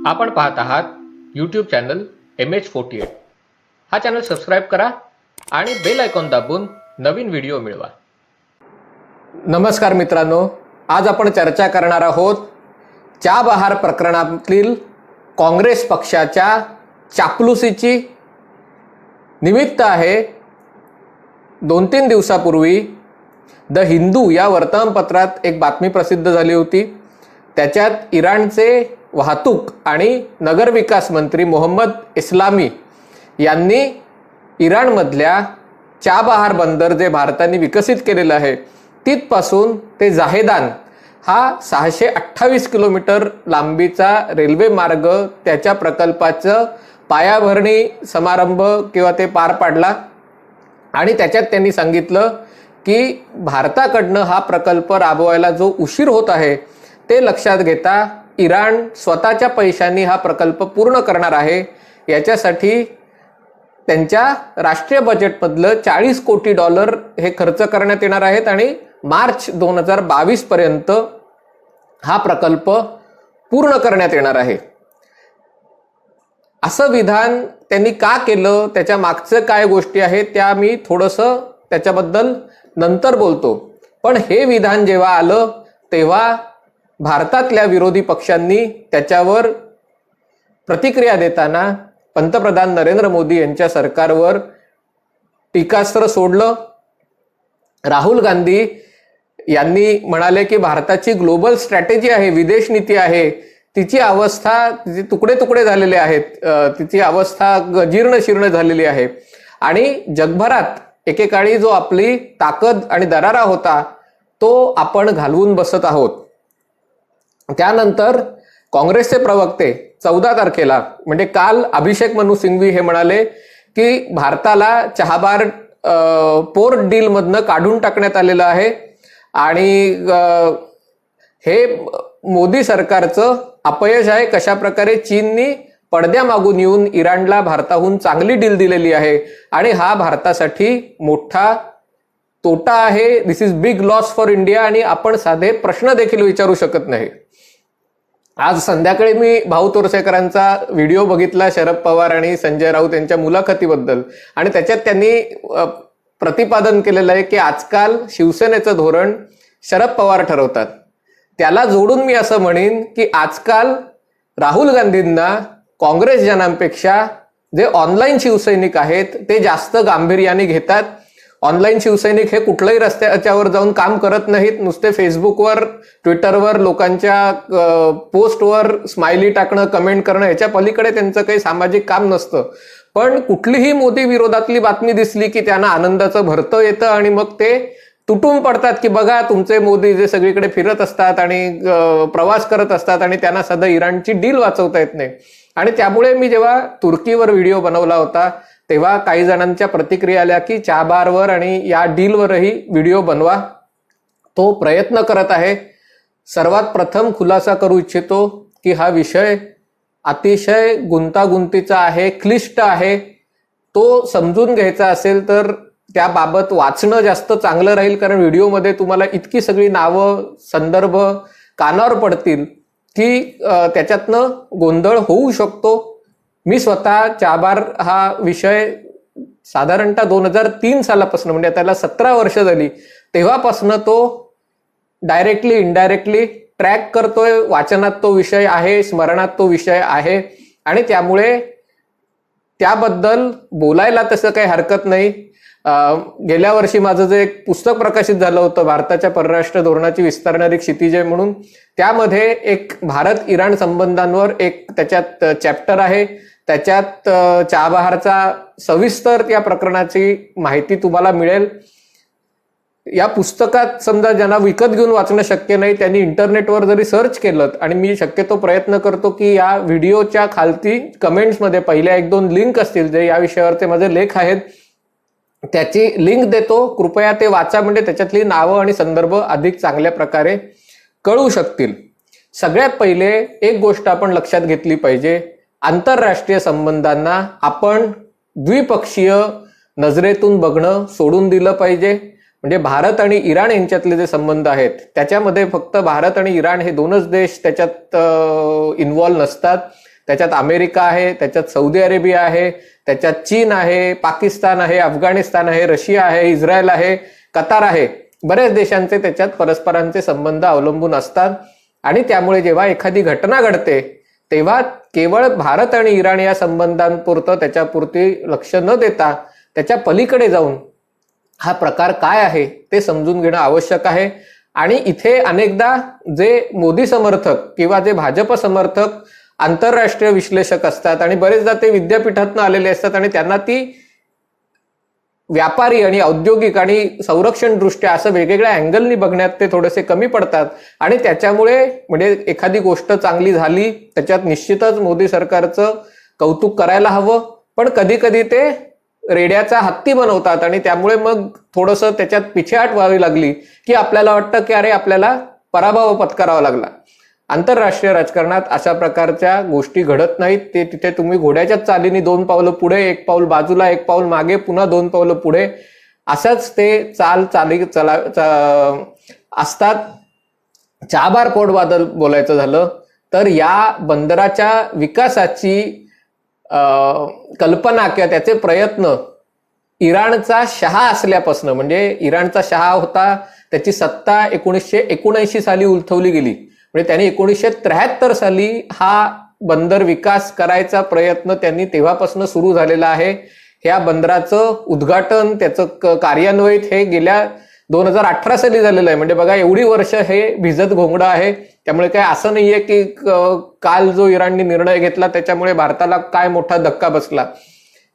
आपण पाहत आहात यूट्यूब चॅनल MH48. हा चॅनल सबस्क्राईब करा आणि बेल आयकॉन दाबून नवीन व्हिडिओ मिळवा. नमस्कार मित्रांनो, आज आपण चर्चा करणार आहोत चाबहार प्रकरणातील काँग्रेस पक्षाच्या चापलुसीची. निमित्त आहे 2-3 दिवसापूर्वी द हिंदू या वर्तमानपत्रात एक बातमी प्रसिद्ध झाली होती. त्याच्यात इराणचे वाहतूक आणि नगरविकास मंत्री मोहम्मद इस्लामी यांनी इराणमधल्या चाबहार बंदर जे भारताने विकसित केलेलं आहे तिथपासून ते जाहेदान हा 628 किलोमीटर लांबीचा रेल्वे मार्ग, त्याच्या प्रकल्पाचं पायाभरणी समारंभ किंवा ते पार पाडला. आणि त्याच्यात त्यांनी सांगितलं की भारताकडनं हा प्रकल्प राबवायला जो उशीर होत आहे ते लक्षात घेता इराण स्वतःच्या पैशांनी हा प्रकल्प पूर्ण करणार आहे. याच्यासाठी त्यांच्या राष्ट्रीय बजेटमधलं $40 कोटी हे खर्च करण्यात येणार आहेत आणि मार्च 2022 पर्यंत हा प्रकल्प पूर्ण करण्यात येणार आहे. असं विधान त्यांनी का केलं, त्याच्या मागचं काय गोष्टी आहेत त्या मी थोडंसं त्याच्याबद्दल नंतर बोलतो. पण हे विधान जेव्हा आलं तेव्हा भारतातल्या विरोधी पक्षांनी त्याच्यावर प्रतिक्रिया देताना पंतप्रधान नरेंद्र मोदी यांच्या सरकारवर टीकास्त्र सोडलं. राहुल गांधी यांनी म्हणाले की भारताची ग्लोबल स्ट्रॅटेजी आहे, विदेश नीती आहे, तिची अवस्था, तिचे तुकडे तुकडे झालेले आहेत, तिची अवस्था जीर्ण शीर्ण झालेली आहे आणि जगभरात एकेकाळी जो आपली ताकद आणि दरारा होता तो आपण घालवून बसत आहोत. त्यानंतर काँग्रेसचे प्रवक्ते 14 तारखेला म्हणजे काल अभिषेक मनू सिंघवी हे म्हणाले की भारताला चाबहार पोर्ट डील मधनं काढून टाकण्यात आलेलं आहे आणि हे मोदी सरकारचं अपयश आहे. कशा प्रकारे चीननी पडद्यामागून येऊन इराणला भारताहून चांगली डील दिलेली आहे आणि हा भारतासाठी मोठा तोटा आहे. This is big loss for India आणि आपण साधे प्रश्न देखील विचारू शकत नाही. आज संध्याकाळी मी भाऊ तोरसेकरांचा व्हिडिओ बघितला शरद पवार आणि संजय राऊत यांच्या मुलाखतीबद्दल आणि त्याच्यात त्यांनी प्रतिपादन केलेलं आहे की आजकाल शिवसेनेचं धोरण शरद पवार ठरवतात. त्याला जोडून मी असं म्हणेन की आजकाल राहुल गांधींना काँग्रेस जनांपेक्षा जे ऑनलाईन शिवसैनिक आहेत ते जास्त गांभीर्याने घेतात. ऑनलाईन शिवसैनिक हे कुठल्याही रस्त्याच्यावर जाऊन काम करत नाहीत, नुसते फेसबुकवर ट्विटरवर लोकांच्या पोस्टवर स्माइली टाकणं, कमेंट करणं, याच्या पलीकडे त्यांचं काही सामाजिक काम नसतं. पण कुठलीही मोदी विरोधातली बातमी दिसली की त्यांना आनंदाचं भरतं येतं आणि मग ते तुटून पडतात की बघा तुमचे मोदी जे सगळीकडे फिरत असतात आणि प्रवास करत असतात आणि त्यांना सध्या इराणची डील वाचवता येत नाही. आणि त्यामुळे मी जेव्हा तुर्कीवर व्हिडिओ बनवला होता तेव्हा काही जणांच्या प्रतिक्रिया आल्या की चाबहारवर आणि या डीलवरही व्हिडिओ बनवा. तो प्रयत्न करत आहे. सर्वात प्रथम खुलासा करू इच्छितो की हा विषय अतिशय गुंतागुंतीचा आहे, क्लिष्ट आहे. तो समजून घ्यायचा असेल तर त्याबाबत वाचणं जास्त चांगलं राहील, कारण व्हिडिओमध्ये तुम्हाला इतकी सगळी नावं, संदर्भ कानावर पडतील की त्याच्यातनं गोंधळ होऊ शकतो. मी स्वतः चाबहार हा विषय साधारणतः 2003 सालापासून म्हणजे त्याला 17 वर्ष झाली तेव्हापासून तो डायरेक्टली इनडायरेक्टली ट्रॅक करतोय. वाचनात तो विषय आहे, स्मरणात तो विषय आहे आणि त्यामुळे त्याबद्दल बोलायला तसं काही हरकत नाही. गेल्या वर्षी माझं जे एक पुस्तक प्रकाशित झालं होतं भारताच्या परराष्ट्र धोरणाची विस्तारणारी क्षितिजे म्हणून, त्यामध्ये एक भारत इराण संबंधांवर एक त्याच्यात चॅप्टर आहे. त्याच्यात चाबहारचा सविस्तर त्या प्रकरणाची माहिती तुम्हाला मिळेल. या पुस्तकात समजा ज्यांना विकत घेऊन वाचणं शक्य नाही त्यांनी इंटरनेटवर जरी सर्च केलं, आणि मी शक्यतो प्रयत्न करतो की या व्हिडिओच्या खालती कमेंट्समध्ये पहिल्या 1-2 लिंक असतील जे या विषयावरचे माझे लेख आहेत त्याची लिंक देतो. कृपया ते वाचा, म्हणजे त्याच्यातली नावं आणि संदर्भ अधिक चांगल्या प्रकारे कळू शकतील. सगळ्यात पहिले एक गोष्ट आपण लक्षात घेतली पाहिजे, आंतरराष्ट्रीय संबंधांना आपण द्विपक्षीय नजरेतून बघणं सोडून दिलं पाहिजे. म्हणजे भारत आणि इराण यांच्यातले जे संबंध आहेत त्याच्यामध्ये फक्त भारत आणि इराण हे दोनच देश त्याच्यात इन्व्हॉल्व नसतात. त्याच्यात अमेरिका आहे, त्याच्यात सौदी अरेबिया आहे, त्याच्यात चीन आहे, पाकिस्तान आहे, अफगाणिस्तान आहे, रशिया आहे, इस्रायल आहे, कतार आहे. बऱ्याच देशांचे त्याच्यात परस्परांचे संबंध अवलंबून असतात. आणि त्यामुळे जेव्हा एखादी घटना घडते तेव्हा केवळ भारत आणि इराण या संबंधांपुरतं त्याच्यापुरती लक्ष न देता त्याच्या पलीकडे जाऊन हा प्रकार काय आहे ते समजून घेणं आवश्यक आहे. आणि इथे अनेकदा जे मोदी समर्थक किंवा जे भाजप समर्थक आंतरराष्ट्रीय विश्लेषक असतात आणि बरेचदा ते विद्यापीठातून आलेले असतात आणि त्यांना ती व्यापारी आणि औद्योगिक आणि संरक्षण दृष्ट्या असं वेगवेगळ्या अँगलनी बघण्यात ते थोडेसे कमी पडतात. आणि त्याच्यामुळे म्हणजे एखादी गोष्ट चांगली झाली त्याच्यात निश्चितच मोदी सरकारचं कौतुक करायला हवं, पण कधी कधी ते रेड्याचा हत्ती बनवतात आणि त्यामुळे मग थोडंसं त्याच्यात पिछेहाट व्हावी लागली की आपल्याला वाटतं की अरे आपल्याला पराभव पत्करावा लागला. आंतरराष्ट्रीय राजकारणात अशा प्रकारच्या गोष्टी घडत नाहीत. ते तिथे तुम्ही घोड्याच्या चालीने 2 पावलं पुढे, 1 पाऊल बाजूला, 1 पाऊल मागे, पुन्हा 2 पावलं पुढे, असंच ते असतात. चाबार पोर्टबद्दल बोलायचं झालं तर या बंदराच्या विकासाची कल्पना किंवा त्याचे प्रयत्न इराणचा शहा असल्यापासून, म्हणजे इराणचा शहा होता त्याची सत्ता 1979 साली उलथवली गेली. म्हणजे त्यांनी 1973 साली हा बंदर विकास करायचा प्रयत्न त्यांनी तेव्हापासून सुरू झालेला आहे. ह्या बंदराचं उद्घाटन त्याचं कार्यान्वयित हे गेल्या 2018 साली झालेलं आहे. म्हणजे बघा एवढी वर्ष हे भिजत घोंगडं आहे. त्यामुळे काय असं नाहीये की काल जो इराणने निर्णय घेतला त्याच्यामुळे भारताला काय मोठा धक्का बसला.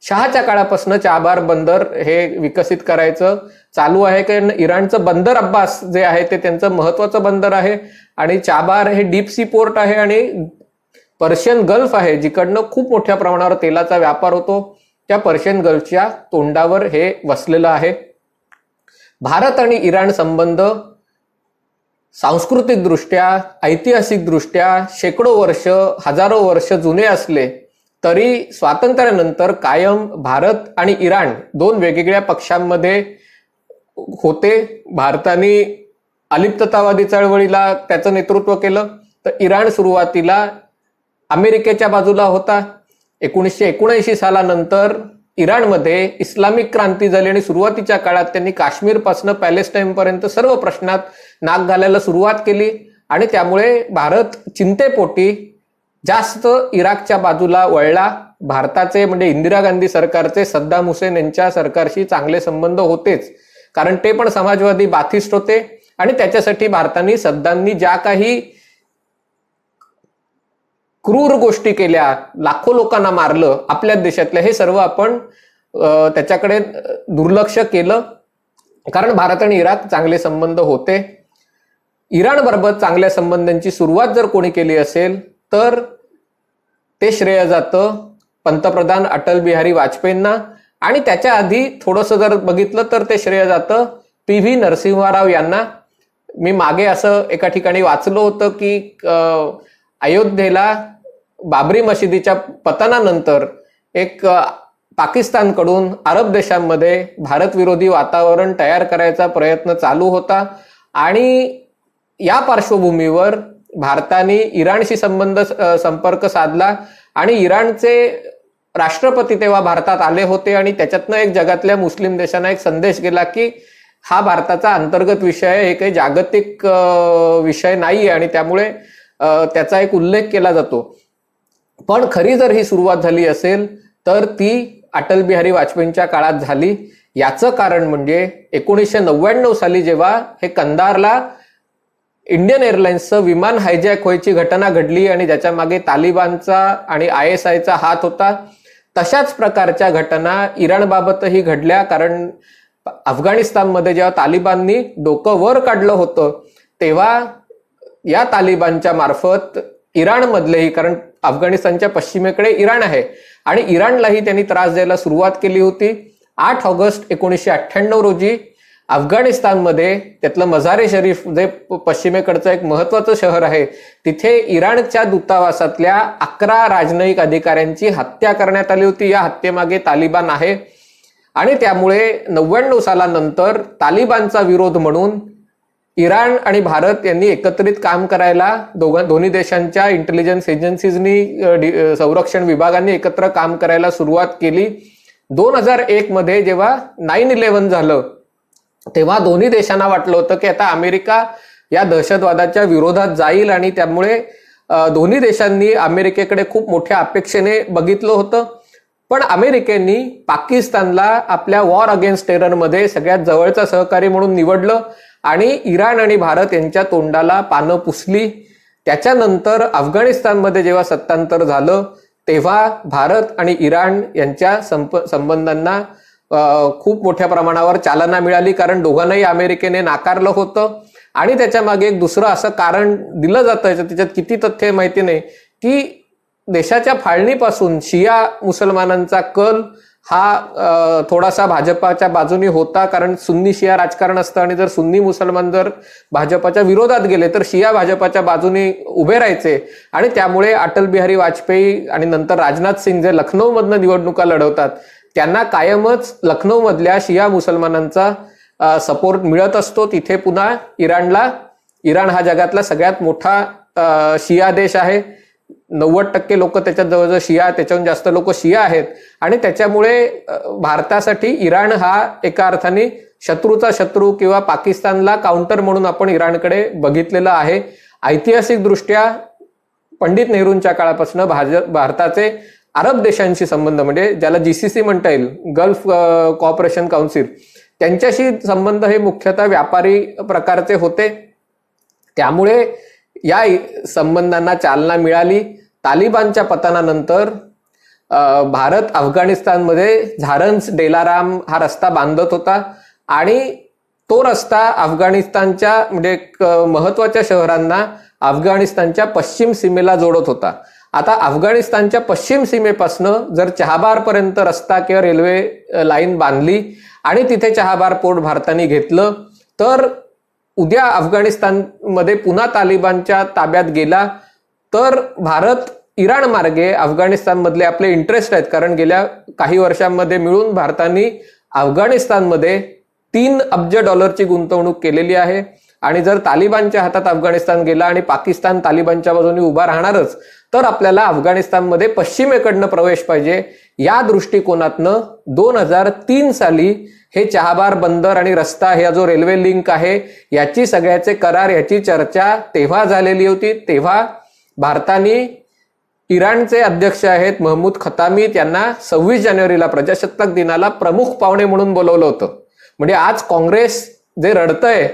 शहाच्या काळापासून चाबार बंदर हे विकसित करायचं चालू आहे. कारण इराणचं बंदर अब्बास जे आहे ते त्यांचं महत्वाचं बंदर आहे आणि चाबार हे डीप सी पोर्ट आहे आणि पर्शियन गल्फ आहे जिकडनं खूप मोठ्या प्रमाणावर तेलाचा व्यापार होतो. त्या पर्शियन गल्फच्या तोंडावर हे वसलेलं आहे. भारत आणि इराण संबंध सांस्कृतिक दृष्ट्या, ऐतिहासिक दृष्ट्या शेकडो वर्ष, हजारो वर्ष जुने असले तरी स्वातंत्र्यानंतर कायम भारत आणि इराण 2 वेगवेगळ्या पक्षांमध्ये होते. भारताने अलिप्ततावादी चळवळीला त्याचं नेतृत्व केलं तर इराण सुरुवातीला अमेरिकेच्या बाजूला होता. 1979 सालानंतर इराणमध्ये इस्लामिक क्रांती झाली आणि सुरुवातीच्या काळात त्यांनी काश्मीरपासून पॅलेस्टाईन पर्यंत सर्व प्रश्नात नाक घालायला सुरुवात केली आणि त्यामुळे भारत चिंतेपोटी जास्त इराकच्या बाजूला वळला. भारताचे म्हणजे इंदिरा गांधी सरकारचे सद्दाम हुसेन यांच्या सरकारशी चांगले संबंध होतेच, कारण ते पण समाजवादी बाथिस्ट होते आणि त्याच्यासाठी भारताने सद्दामनी ज्या काही क्रूर गोष्टी केल्या, लाखो लोकांना मारलं आपल्या देशातल्या, हे सर्व आपण त्याच्याकडे दुर्लक्ष केलं कारण भारत आणि इराक चांगले संबंध होते. इराण बरोबर चांगल्या संबंधांची सुरुवात जर कोणी केली असेल तर ते श्रेय जातं पंतप्रधान अटल बिहारी वाजपेयींना आणि त्याच्या आधी थोडंसं जर बघितलं तर ते श्रेय जातं PV नरसिंहराव यांना. मी मागे असं एका ठिकाणी वाचलं होतं की अयोध्येला बाबरी मशिदीच्या पतनानंतर एक पाकिस्तानकडून अरब देशांमध्ये भारत विरोधी वातावरण तयार करायचा प्रयत्न चालू होता आणि या पार्श्वभूमीवर भारताने इराणशी संपर्क साधला आणि इराणचे राष्ट्रपती तेव्हा भारतात आले होते आणि त्याच्यातनं एक जगातल्या मुस्लिम देशांना एक संदेश गेला की हा भारताचा अंतर्गत विषय आहे, हे काही जागतिक विषय नाही आणि त्यामुळे त्याचा एक उल्लेख केला जातो. पण खरी जर ही सुरुवात झाली असेल तर ती अटल बिहारी वाजपेयींच्या काळात झाली. याचं कारण म्हणजे 1999 साली जेव्हा हे कंदारला इंडियन एअरलाइन्सचं विमान हायजॅक व्हायची घटना घडली आणि ज्याच्या मागे तालिबानचा आणि ISIचा हात होता, तशाच प्रकारच्या घटना इराणबाबतही घडल्या. कारण अफगाणिस्तानमध्ये जेव्हा तालिबाननी डोकं वर काढलं होतं तेव्हा या तालिबानच्या मार्फत इराणमधलेही, कारण अफगाणिस्तानच्या पश्चिमेकडे इराण आहे आणि इराणलाही त्यांनी त्रास द्यायला सुरुवात केली होती. 8 ऑगस्ट 1998 रोजी अफगाणिस्तानमध्ये त्यातलं मझारे शरीफ जे पश्चिमेकडचं एक महत्वाचं शहर आहे तिथे इराणच्या दूतावासातल्या 11 राजनयिक अधिकाऱ्यांची हत्या करण्यात आली होती. या हत्येमागे तालिबान आहे आणि त्यामुळे 99 सालानंतर तालिबानचा विरोध म्हणून इराण आणि भारत यांनी एकत्रित काम करायला दोन्ही देशांच्या इंटेलिजन्स एजन्सीजनी संरक्षण विभागांनी एकत्र काम करायला सुरुवात केली. 2001 मध्ये जेव्हा 9/11 झालं तेव्हा दोन्ही देशांना वाटलं होतं की आता अमेरिका या दहशतवादाच्या विरोधात जाईल आणि त्यामुळे दोन्ही देशांनी अमेरिकेकडे खूप मोठ्या अपेक्षेने बघितलं होतं. पण अमेरिकेने पाकिस्तानला आपल्या वॉर अगेन्स्ट टेररमध्ये सगळ्यात जवळचा सहकारी म्हणून निवडलं आणि इराण आणि भारत यांच्या तोंडाला पानं पुसली. त्याच्यानंतर अफगाणिस्तानमध्ये जेव्हा सत्तांतर झालं तेव्हा भारत आणि इराण यांच्या संबंधांना खूप मोठ्या प्रमाणावर चालना मिळाली, कारण दोघांनाही अमेरिकेने नाकारलं होतं. आणि त्याच्या मागे एक दुसरं असं कारण दिलं जातं, त्याच्यात किती तथ्य माहिती नाही, की देशाच्या फाळणीपासून शिया मुसलमानांचा कल हा थोडासा भाजपाच्या बाजूने होता, कारण सुन्नी शिया राजकारण असतं आणि जर सुन्नी मुसलमान जर भाजपाच्या विरोधात गेले तर शिया भाजपाच्या बाजूने उभे राहायचे. आणि त्यामुळे अटल बिहारी वाजपेयी आणि नंतर राजनाथ सिंग जे लखनौमधनं निवडणुका लढवतात त्यांना कायमच लखनौमधल्या शिया मुसलमानांचा सपोर्ट मिळत असतो. तिथे पुन्हा इराण हा जगातला सगळ्यात मोठा शिया देश आहे. 90% लोक त्याच्यात जवळजवळ शिया, त्याच्याहून जास्त लोक शिया आहेत. आणि त्याच्यामुळे भारतासाठी इराण हा एका अर्थाने शत्रूचा शत्रू किंवा पाकिस्तानला काउंटर म्हणून आपण इराणकडे बघितलेलं आहे. ऐतिहासिक दृष्ट्या पंडित नेहरूंच्या काळापासून भारताचे अरब देशांशी संबंध, म्हणजे ज्याला GCC म्हणता येईल, गल्फ कॉपरेशन काउन्सिल, त्यांच्याशी संबंध हे मुख्यतः व्यापारी प्रकारचे होते. त्यामुळे या संबंधांना चालना मिळाली. तालिबानच्या पतनानंतर भारत अफगाणिस्तानमध्ये झारन्स डेलाराम हा रस्ता बांधत होता आणि तो रस्ता अफगाणिस्तानच्या म्हणजे महत्वाच्या शहरांना अफगाणिस्तानच्या पश्चिम सीमेला जोडत होता. आता अफगाणिस्तानच्या पश्चिम सीमेपासनं जर चहाबार पर्यंत रस्ता किंवा रेल्वे लाईन बांधली आणि तिथे चहाबार पोर्ट भारताने घेतलं तर उद्या अफगाणिस्तानमध्ये पुन्हा तालिबानच्या ताब्यात गेला तर भारत इराण मार्गे अफगाणिस्तानमधले आपले इंटरेस्ट आहेत, कारण गेल्या काही वर्षांमध्ये मिळून भारताने अफगाणिस्तानमध्ये $3 अब्ज गुंतवणूक केलेली आहे. आणि जर तालिबानच्या हातात अफगाणिस्तान गेला आणि पाकिस्तान तालिबानच्या बाजूने उभा राहणारच तर आपल्याला अफगाणिस्तानमध्ये पश्चिमेकडनं प्रवेश पाहिजे. या दृष्टिकोनातनं 2003 साली हे चहाबार बंदर आणि रस्ता, हा जो रेल्वे लिंक आहे, याची सगळ्याचे करार, याची चर्चा तेव्हा झालेली होती. तेव्हा भारताने इराणचे अध्यक्ष आहेत महमूद खतामी, त्यांना 26 जानेवारीला प्रजासत्ताक दिनाला प्रमुख पाहुणे म्हणून बोलवलं होतं. म्हणजे आज काँग्रेस जे रडतंय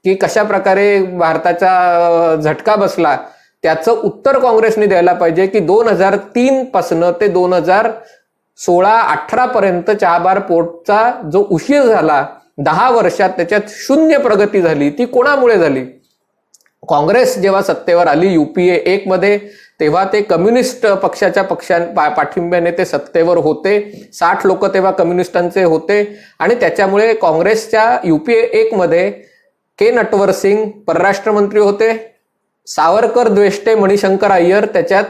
की कशा प्रकारे भारताचा झटका बसला, त्याचं उत्तर काँग्रेसने द्यायला पाहिजे की 2003 पासून ते 2016-18 पर्यंत चहाबार पोर्टचा जो उशीर झाला 10 वर्षात, त्याच्यात 0 प्रगती झाली. ती कोणामुळे झाली? काँग्रेस जेव्हा सत्तेवर आली UPA 1 मध्ये, तेव्हा ते कम्युनिस्ट पक्षाच्या पाठिंब्याने ते सत्तेवर होते. 60 लोक तेव्हा कम्युनिस्टांचे होते आणि त्याच्यामुळे काँग्रेसच्या UPA 1 मध्ये के नटवर सिंग परराष्ट्र मंत्री होते, सावरकर द्वेष्टे मणिशंकर अय्यर त्याच्यात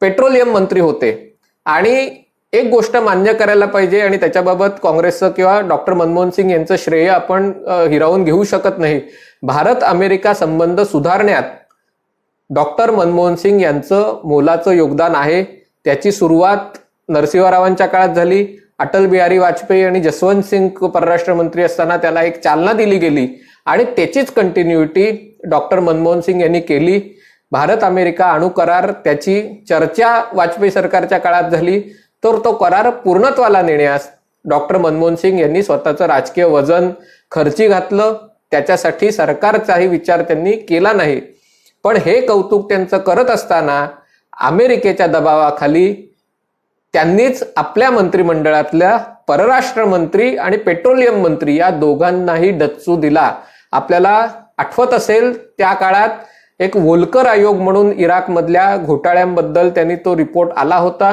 पेट्रोलियम मंत्री होते. आणि एक गोष्ट मान्य करायला पाहिजे आणि त्याच्याबाबत काँग्रेसचं किंवा डॉक्टर मनमोहन सिंग यांचं श्रेय आपण हिरावून घेऊ शकत नाही. भारत अमेरिका संबंध सुधारण्यात डॉक्टर मनमोहन सिंग यांचं मोलाचं योगदान आहे. त्याची सुरुवात नरसिंहरावांच्या काळात झाली. अटल बिहारी वाजपेयी आणि जसवंत सिंग परराष्ट्र मंत्री असताना त्याला एक चालना दिली गेली आणि त्याचीच कंटिन्युटी डॉक्टर मनमोहन सिंग यांनी केली. भारत अमेरिका अणु करार, त्याची चर्चा वाजपेयी सरकारच्या काळात झाली, तर तो करार पूर्णत्वाला नेण्यास डॉक्टर मनमोहन सिंग यांनी स्वतःचं राजकीय वजन खर्ची घातलं. त्याच्यासाठी सरकारचाही विचार त्यांनी केला नाही. पण हे कौतुक त्यांचं करत असताना अमेरिकेच्या दबावाखाली त्यांनीच आपल्या मंत्रिमंडळातल्या परराष्ट्र मंत्री आणि पेट्रोलियम मंत्री या दोघांनाही डच्चू दिला. आपल्याला आठवत असेल त्या काळात एक वोल्कर आयोग म्हणून इराकमधल्या घोटाळ्यांबद्दल त्यांनी तो रिपोर्ट आला होता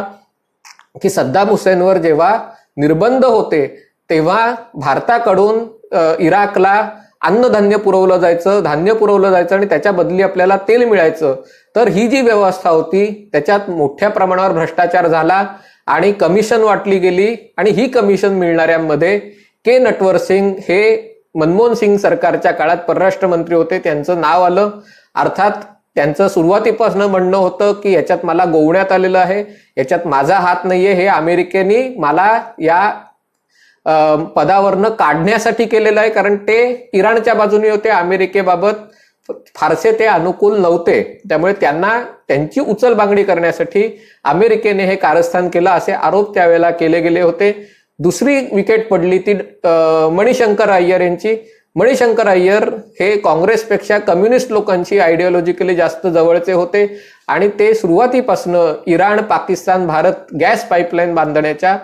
की सद्दाम हुसेनवर जेव्हा निर्बंध होते तेव्हा भारताकडून इराकला अन्नधान्य पुरवलं जायचं, धान्य पुरवलं जायचं आणि त्याच्या बदली आपल्याला तेल मिळायचं. तर ही जी व्यवस्था होती त्याच्यात मोठ्या प्रमाणावर भ्रष्टाचार झाला आणि कमिशन वाटली गेली आणि ही कमिशन मिळणाऱ्यांमध्ये के नटवर सिंग हे मनमोहन सिंग सरकारच्या काळात परराष्ट्र मंत्री होते, त्यांचं नाव आलं. अर्थात त्यांचं सुरुवातीपासून म्हणणं होतं की याच्यात मला गोवण्यात आलेलं आहे, याच्यात माझा हात नाहीये, हे अमेरिकेने मला या पदावरनं काढण्यासाठी केलेलं आहे, कारण ते इराणच्या बाजूने होते, अमेरिकेबाबत फारसे ते अनुकूल नव्हते. त्यामुळे त्यांना त्यांची उचलबांगडी करण्यासाठी अमेरिकेने हे कारस्थान केलं असे आरोप त्यावेळेला केले गेले होते. दुसरी विकेट पडली ती मणिशंकर अय्यर यांची. मणिशंकर अय्यर हे काँग्रेसपेक्षा कम्युनिस्ट लोकांची आयडिओलॉजिकली जास्त जवळचे होते आणि ते सुरुवातीपासून Iran, Pakistan, Bharat gas pipeline बांधण्याच्या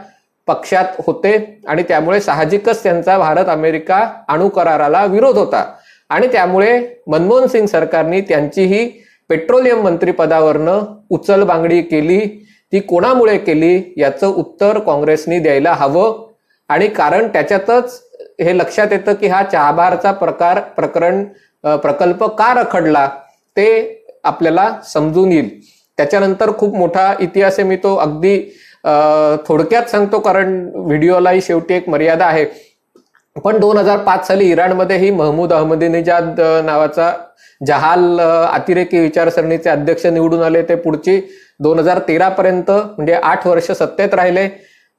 पक्षात होते आणि त्यामुळे साहजिकच त्यांचा भारत अमेरिका अणु कराराला विरोध होता. आणि त्यामुळे मनमोहन सिंग सरकारने त्यांचीही पेट्रोलियम मंत्रिपदावरनं उचलबांगडी केली. ती कोणामुळे केली याचं उत्तर काँग्रेसने द्यायला हवं. आणि कारण त्याच्यातच हे लक्षात येतं की हा चहाबारचा प्रकल्प का रखडला ते आपल्याला समजून येईल. त्याच्यानंतर खूप मोठा इतिहास आहे, मी तो अगदी थोडक्यात सांगतो कारण व्हिडिओलाही शेवटी एक मर्यादा आहे. पण 2005 साली इराणमध्ये ही महमूद अहमदीनेजाद नावाचा जहाल अतिरेकी विचारसरणीचे अध्यक्ष निवडून आले. ते पुढची 2013 पर्यंत म्हणजे 8 वर्ष सत्तेत राहिले.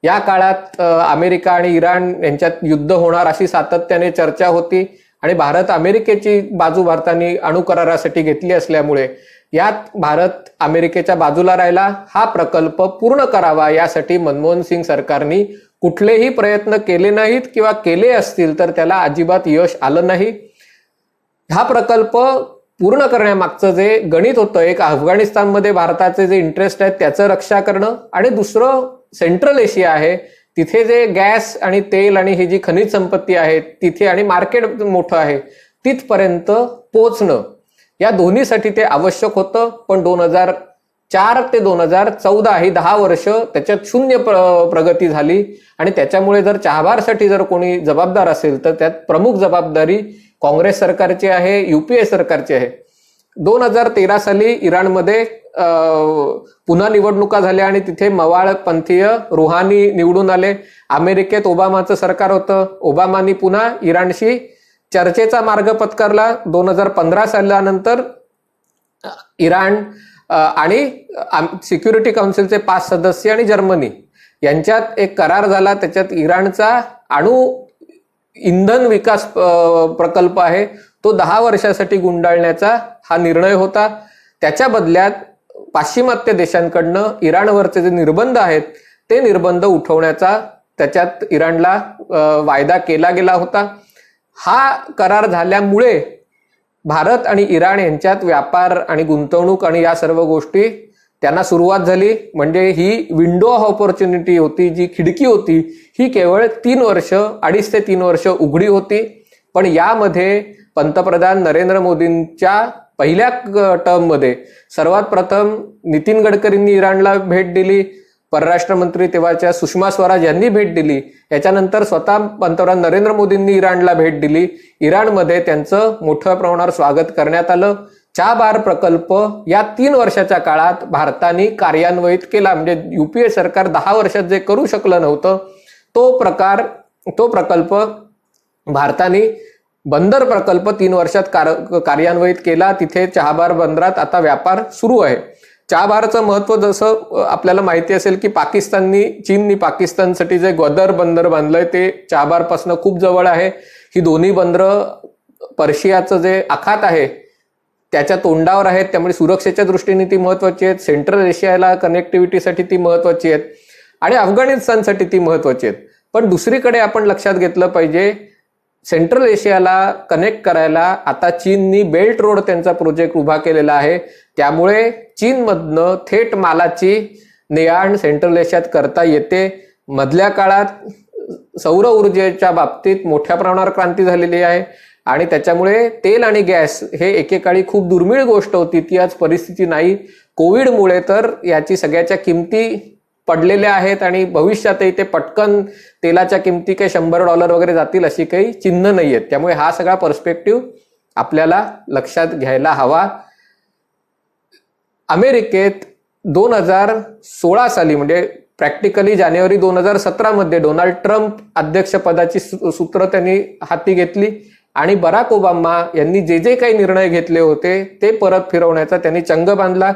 या काळात अमेरिका आणि इराण यांच्यात युद्ध होणार अशी सातत्याने चर्चा होती आणि भारत अमेरिकेची बाजू भारताने अणु करारासाठी घेतली असल्यामुळे यात भारत अमेरिकेच्या बाजूला राहिला. हा प्रकल्प पूर्ण करावा यासाठी मनमोहन सिंग सरकारने कुठलेही प्रयत्न केले नाहीत किंवा केले असतील तर त्याला अजिबात यश आलं नाही. हा प्रकल्प पूर्ण करण्यामागचं जे गणित होतं, एक अफगाणिस्तानमध्ये भारताचे जे इंटरेस्ट आहेत त्याचं रक्षा करणं आणि दुसरं सेंट्रल एशिया आहे, तिथे जे गॅस आणि तेल आणि ही जी खनिज संपत्ती आहे तिथे आणि मार्केट मोठं आहे तिथपर्यंत पोहोचणं, या दोन्हीसाठी ते आवश्यक होतं. पण 2004 ते 2014 ही 10 वर्ष त्याच्यात शून्य प्रगती झाली आणि त्याच्यामुळे जर चहाबारसाठी जर कोणी जबाबदार असेल तर त्यात प्रमुख जबाबदारी काँग्रेस सरकारची आहे, युपीए सरकारची आहे. 2013 साली इराणमध्ये पुन्हा निवडणुका झाल्या आणि तिथे मवाळपंथीय रुहानी निवडून आले. अमेरिकेत ओबामाचं सरकार होतं, ओबामानी पुन्हा इराणशी चर्चेचा मार्ग पत्करला. 2015 सालानंतर इराण आणि सिक्युरिटी काउन्सिलचे 5 सदस्य आणि जर्मनी यांच्यात एक करार झाला. त्याच्यात इराणचा अणु इंधन विकास प्रकल्प आहे तो 10 वर्षासाठी गुंडाळण्याचा हा निर्णय होता. त्याच्या बदल्यात पाश्चिमात्य देशांकडनं इराणवरचे जे निर्बंध आहेत ते निर्बंध उठवण्याचा त्याच्यात इराणला वायदा केला गेला होता. हा करार झाल्यामुळे भारत आणि इराण यांच्यात व्यापार आणि गुंतवणूक आणि या सर्व गोष्टी त्यांना सुरुवात झाली. म्हणजे ही विंडो ऑफ ऑपॉर्च्युनिटी होती, जी खिडकी होती, ही केवळ 3 वर्ष, 2.5 ते 3 वर्ष उघडी होती. पण यामध्ये पंतप्रधान नरेंद्र मोदींच्या पहिल्या टर्ममध्ये सर्वात प्रथम नितीन गडकरींनी इराणला भेट दिली, परराष्ट्र मंत्री तेव्हाच्या सुषमा स्वराज यांनी भेट दिली. याच्यानंतर स्वतः पंतप्रधान नरेंद्र मोदींनी इराणला भेट दिली. इराणमध्ये त्यांचं मोठ्या प्रमाणावर स्वागत करण्यात आलं. चहाबार प्रकल्प या 3 वर्षाच्या काळात भारताने कार्यान्वित केला. म्हणजे युपीए सरकार 10 वर्षात जे करू शकलं नव्हतं तो प्रकल्प भारताने बंदर प्रकल्प 3 वर्षात कार्यान्वित केला. तिथे चहाबार बंदरात आता व्यापार सुरू आहे. चहाबारचं महत्व जसं आपल्याला माहिती असेल की चीननी पाकिस्तानसाठी जे ग्वादर बंदर बांधलंय ते चहाबारपासून खूप जवळ आहे. ही दोन्ही बंदरं पर्शियाचं जे आखात आहे त्याच्या तोंडावर आहेत, त्यामुळे सुरक्षेच्या दृष्टीने ती महत्वाची आहेत. सेंट्रल एशियाला कनेक्टिव्हिटीसाठी ती महत्वाची आहेत आणि अफगाणिस्तानसाठी ती महत्वाची आहेत. पण दुसरीकडे आपण लक्षात घेतलं पाहिजे, सेंट्रल एशियाला कनेक्ट करायला आता चीननी बेल्ट रोड त्यांचा प्रोजेक्ट उभा केलेला आहे. त्यामुळे चीनमधनं थेट मालाची ने-आण सेंट्रल एशियात करता येते. मधल्या काळात सौर ऊर्जेच्या बाबतीत मोठ्या प्रमाणावर क्रांती झालेली आहे आणि त्याच्यामुळे तेल आणि गॅस हे एकेकाळी खूप दुर्मिळ गोष्ट होती, ती आज परिस्थिती नाही. कोविडमुळे तर याची सगळ्याच्या किमती पडलेल्या आहेत आणि भविष्यातही ते पटकन तेलाच्या किमती काही $100 वगैरे जातील अशी काही चिन्ह नाही आहेत. त्यामुळे हा सगळा पर्स्पेक्टिव्ह आपल्याला लक्षात घ्यायला हवा. अमेरिकेत 2016 साली म्हणजे प्रॅक्टिकली जानेवारी 2017 मध्ये डोनाल्ड ट्रम्प अध्यक्षपदाची सूत्र त्यांनी हाती घेतली आणि बराक ओबामा यांनी जे जे काही निर्णय घेतले होते ते परत फिरवण्याचा त्यांनी चंग बांधला.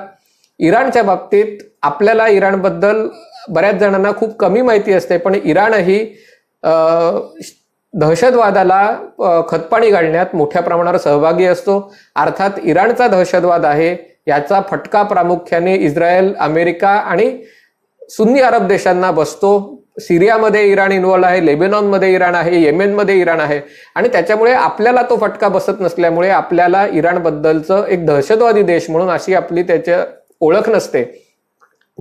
इराणच्या बाबतीत आपल्याला इराणबद्दल बऱ्याच जणांना खूप कमी माहिती असते, पण इराणही दहशतवादाला खतपाणी घालण्यात मोठ्या प्रमाणावर सहभागी असतो. अर्थात इराणचा दहशतवाद आहे याचा फटका प्रामुख्याने इस्रायल, अमेरिका आणि सुन्नी अरब देशांना बसतो. सिरियामध्ये इराण इन्व्हॉल्व आहे, लेबेनॉनमध्ये इराण आहे, येमेनमध्ये इराण आहे आणि त्याच्यामुळे आपल्याला तो फटका बसत नसल्यामुळे आपल्याला इराणबद्दलचं एक दहशतवादी देश म्हणून अशी आपली त्याच्या ओळख नसते.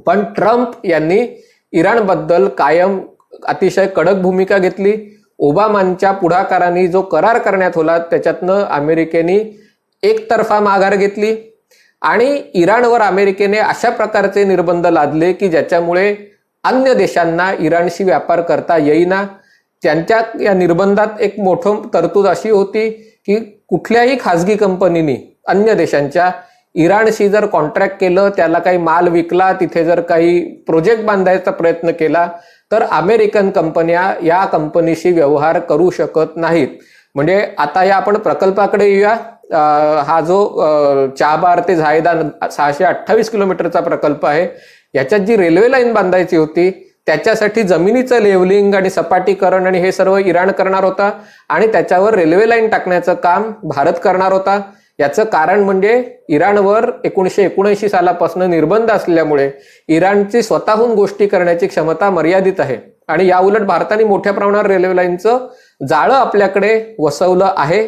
पण ट्रम्प यांनी इराणबद्दल कायम अतिशय कडक भूमिका घेतली. ओबामांच्या पुढाकाराने जो करार करण्यात होला त्याच्यातनं अमेरिकेने एकतर्फा माघार घेतली आणि इराणवर अमेरिकेने अशा प्रकारचे निर्बंध लादले की ज्याच्यामुळे अन्य देशांना इराणशी व्यापार करता येईना. त्यांच्या या निर्बंधात एक मोठं तरतूद अशी होती की कुठल्याही खाजगी कंपनीने अन्य देशांच्या इराणशी जर कॉन्ट्रॅक्ट केलं, त्याला काही माल विकला, तिथे जर काही प्रोजेक्ट बांधायचा प्रयत्न केला तर अमेरिकन कंपन्या या कंपनीशी व्यवहार करू शकत नाहीत. म्हणजे आता या आपण प्रकल्पाकडे येऊया. हा जो चाबार ते झायदा 628 किलोमीटरचा प्रकल्प आहे. याच्यात जी रेल्वे लाईन बांधायची होती त्याच्यासाठी जमिनीचं लेवलिंग आणि सपाटीकरण आणि हे सर्व इराण करणार होता आणि त्याच्यावर रेल्वे लाईन टाकण्याचं काम भारत करणार होता. याचं कारण म्हणजे इराणवर 1979 सालापासून निर्बंध असल्यामुळे इराणची स्वतःहून गोष्टी करण्याची क्षमता मर्यादित आहे आणि या उलट भारताने मोठ्या प्रमाणावर रेल्वे लाईनचं जाळं आपल्याकडे वसवलं आहे.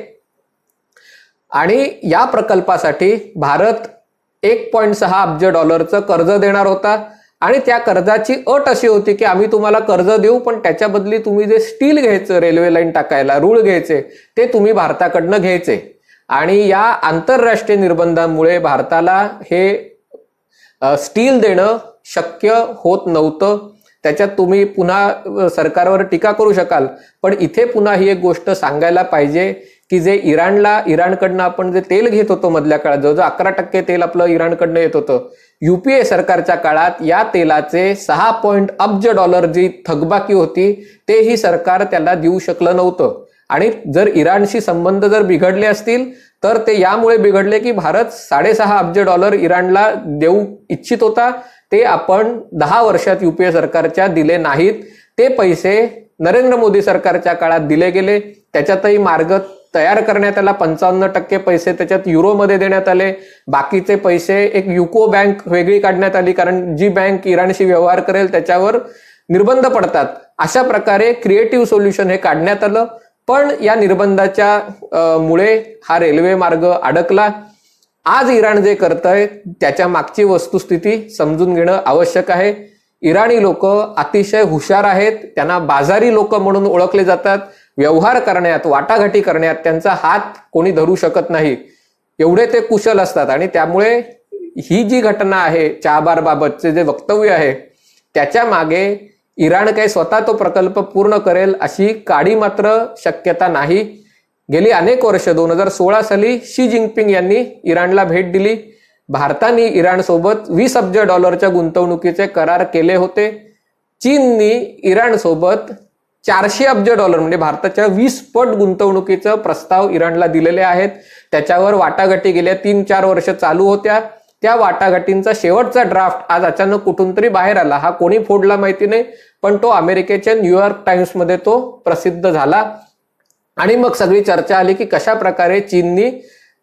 आणि या प्रकल्पासाठी भारत $1.6 अब्ज कर्ज देणार होता आणि त्या कर्जाची अट अशी होती की आम्ही तुम्हाला कर्ज देऊ, पण त्याच्या बदली तुम्ही जे स्टील घ्यायचं रेल्वे लाईन टाकायला, रूळ घ्यायचे, ते तुम्ही भारताकडनं घ्यायचे. आणि या आंतरराष्ट्रीय निर्बंधांमुळे भारताला हे स्टील देणं शक्य होत नव्हतं. त्याच्यात तुम्ही पुन्हा सरकारवर टीका करू शकाल, पण इथे पुन्हा ही एक गोष्ट सांगायला पाहिजे की जे इराणकडनं आपण जे तेल घेत होतो मधल्या काळात, जवळजवळ 11% तेल आपलं इराणकडनं येत होतं. युपीए सरकारच्या काळात या तेलाचे $6 अब्ज जी थकबाकी होती ते ही सरकार त्याला देऊ शकलं नव्हतं. आणि जर इराणशी संबंध जर बिघडले असतील तर ते यामुळे बिघडले की भारत $6.5 अब्ज इराणला देऊ इच्छित होता. ते आपण 10 वर्षात युपीए सरकारच्या दिले नाहीत. ते पैसे नरेंद्र मोदी सरकारच्या काळात दिले गेले. त्याच्यातही मार्ग तयार करण्यात आला. 55% पैसे त्याच्यात युरोमध्ये देण्यात आले. बाकीचे पैसे एक युको बँक वेगळी काढण्यात आली, कारण जी बँक इराणशी व्यवहार करेल त्याच्यावर निर्बंध पडतात. अशा प्रकारे क्रिएटिव्ह सोल्युशन हे काढण्यात आलं. पण या निर्बंधाच्या मुळे हा रेल्वे मार्ग अडकला. आज इराण जे करतंय त्याच्या मागची वस्तुस्थिती समजून घेणं आवश्यक आहे. इराणी लोक अतिशय हुशार आहेत. त्यांना बाजारी लोक म्हणून ओळखले जातात. व्यवहार करण्यात, वाटाघाटी करण्यात त्यांचा हात कोणी धरू शकत नाही, एवढे ते कुशल असतात. आणि त्यामुळे ही जी घटना आहे चाबार बाबतचे जे वक्तव्य आहे त्याच्या मागे इराण काही स्वतः तो प्रकल्प पूर्ण करेल अशी काडी मात्र शक्यता नाही. गेली अनेक वर्ष 2016 साली शी जिनपिंग यांनी इराणला भेट दिली. भारताने इराणसोबत $20 अब्ज गुंतवणुकीचे करार केले होते. चीननी इराणसोबत $400 अब्ज म्हणजे भारताच्या 20 पट गुंतवणुकीचं प्रस्ताव इराणला दिलेले आहेत. त्याच्यावर वाटाघाटी गेल्या 3-4 वर्ष चालू होत्या. त्या वाटाघाटींचा शेवटचा ड्राफ्ट आज अचानक कुठून तरी बाहेर आला. हा कोणी फोडला माहिती नाही, पण तो अमेरिकेच्या न्यूयॉर्क टाइम्समध्ये तो प्रसिद्ध झाला. आणि मग सगळी चर्चा आली की कशा प्रकारे चीननी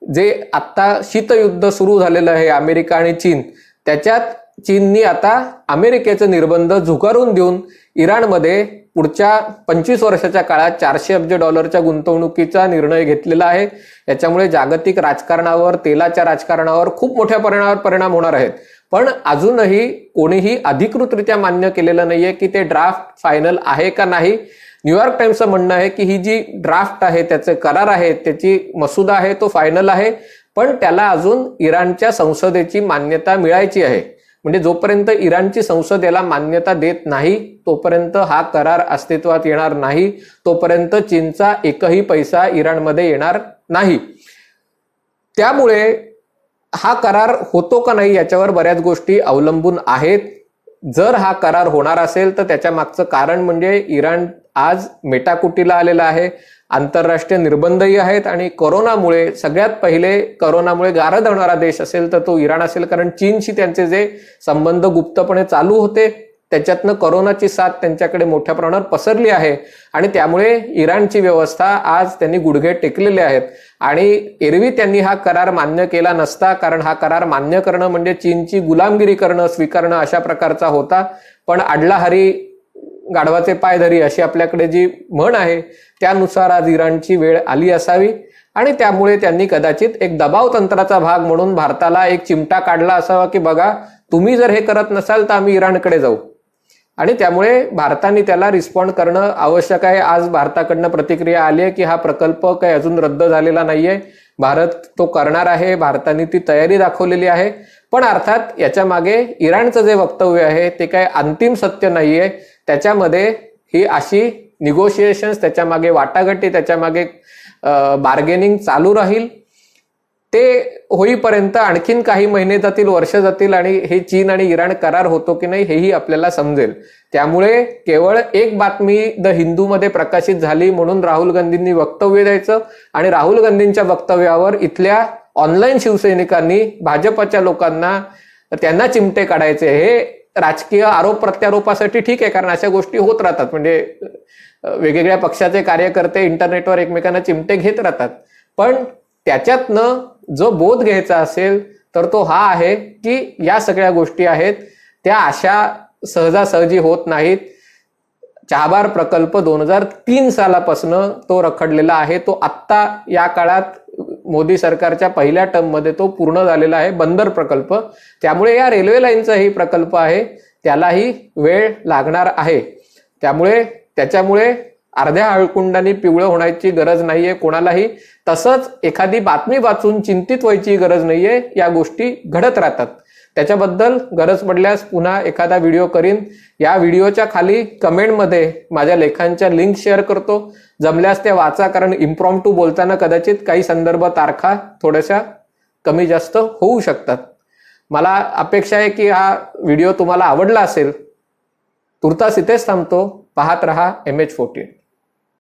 जे आता शीतयुद्ध सुरू झालेलं आहे अमेरिका आणि चीन, त्याच्यात चीननी आता अमेरिकेचे निर्बंध झुगारून देऊन इराणमध्ये पुढच्या 25 वर्षाच्या काळात $400 अब्ज गुंतवणुकीचा निर्णय घेतलेला आहे. याच्यामुळे जागतिक राजकारणावर, तेलाच्या राजकारणावर खूप मोठ्या परिणाम होणार आहेत. पण अजूनही कोणीही अधिकृतरित्या मान्य केलेलं नाहीये की ते ड्राफ्ट फायनल आहे का नाही. न्यूयॉर्क टाइम्सचं म्हणणं आहे की ही जी ड्राफ्ट आहे, त्याचे करार आहे, त्याची मसुदा आहे, तो फायनल आहे, पण त्याला अजून इराणच्या संसदेची मान्यता मिळायची आहे. म्हणजे जोपर्यंत इराणची संसद याला मान्यता देत नाही तोपर्यंत हा करार अस्तित्वात येणार नाही. तोपर्यंत चीनचा एकही पैसा इराणमध्ये येणार नाही. त्यामुळे हा करार होतो का नाही याच्यावर बऱ्याच गोष्टी अवलंबून आहेत. जर हा करार होणार असेल तर त्याच्या मागचं कारण म्हणजे इराण आज मेटाकुटीला आलेला आहे, आंतरराष्ट्रीय निर्बंधही आहेत आणि कोरोनामुळे सगळ्यात पहिले कोरोनामुळे गारद होणारा देश असेल तर तो इराण असेल, कारण चीनशी त्यांचे जे संबंध गुप्तपणे चालू होते त्याच्यातनं कोरोनाची साथ त्यांच्याकडे मोठ्या प्रमाणावर पसरली आहे आणि त्यामुळे इराणची व्यवस्था आज त्यांनी गुडघे टेकलेले आहेत आणि एरवी त्यांनी हा करार मान्य केला नसता, कारण हा करार मान्य करणं म्हणजे चीनची गुलामगिरी करणं स्वीकारणं अशा प्रकारचा होता. पण अडला हरी गाढवाचे पाय धरी अशी आपल्याकडे जी म्हण आहे त्यानुसार आज इराणची वेळ आली असावी आणि त्यामुळे त्यांनी कदाचित एक दबाव तंत्राचा भाग म्हणून भारताला एक चिमटा काढला असावा की बघा तुम्ही जर हे करत नसाल तर आम्ही इराणकडे जाऊ आणि त्यामुळे भारताने त्याला रिस्पॉन्ड करणं आवश्यक आहे. आज भारताकडनं प्रतिक्रिया आली आहे की हा प्रकल्प काही अजून रद्द झालेला नाहीये, भारत तो करणार आहे, भारताने ती तयारी दाखवलेली आहे. पण अर्थात याच्या मागे इराणचं जे वक्तव्य आहे ते काय अंतिम सत्य नाहीये, त्याच्यामध्ये ही अशी निगोशिएशन्स, त्याच्या मागे वाटाघाटी, त्याच्या मागे बार्गेनिंग चालू राहील. ते होईपर्यंत आणखीन काही महिने जातील, वर्ष जातील आणि हे चीन आणि इराण करार होतो की नाही हेही आपल्याला समजेल. त्यामुळे केवळ एक बातमी द हिंदूमध्ये प्रकाशित झाली म्हणून राहुल गांधींनी वक्तव्य द्यायचं आणि राहुल गांधींच्या वक्तव्यावर इथल्या ऑनलाईन शिवसैनिकांनी भाजपच्या लोकांना त्यांना चिमटे काढायचे हे राजकीय आरोप प्रत्यारोपासाठी ठीक आहे, कारण अशा गोष्टी होत राहतात. म्हणजे वेगवेगळ्या पक्षाचे कार्यकर्ते इंटरनेटवर एकमेकांना चिमटे घेत राहतात. पण त्याच्यातनं जो बोध घ्यायचा असेल तर तो हा आहे की या सगळ्या गोष्टी आहेत त्या अशा सहजासहजी होत नाहीत. चाबार प्रकल्प 2003 सालापासून तो रखडलेला आहे, तो आत्ता या काळात मोदी सरकारच्या पहिल्या टर्ममध्ये तो पूर्ण झालेला आहे, बंदर प्रकल्प. त्यामुळे या रेल्वे लाईनचाही प्रकल्प आहे त्यालाही वेळ लागणार आहे. त्याच्यामुळे अर्ध्या हळकुंडाने पिवळं होण्याची गरज नाहीये कोणालाही. तसंच एखादी बातमी वाचून चिंतित व्हायची गरज नाहीये, या गोष्टी घडत राहतात. त्याच्याबद्दल गरज पडल्यास पुन्हा एखादा व्हिडिओ करीन. या व्हिडिओच्या खाली कमेंटमध्ये माझ्या लेखांच्या लिंक शेअर करतो, जमल्यास ते वाचा, कारण इम्प्रॉम्प्टू बोलताना कदाचित काही संदर्भ तारखा थोड्याशा कमी जास्त होऊ शकतात. मला अपेक्षा आहे की हा व्हिडिओ तुम्हाला आवडला असेल. तुर्तास इथेच थांबतो. पाहत रहा MH48.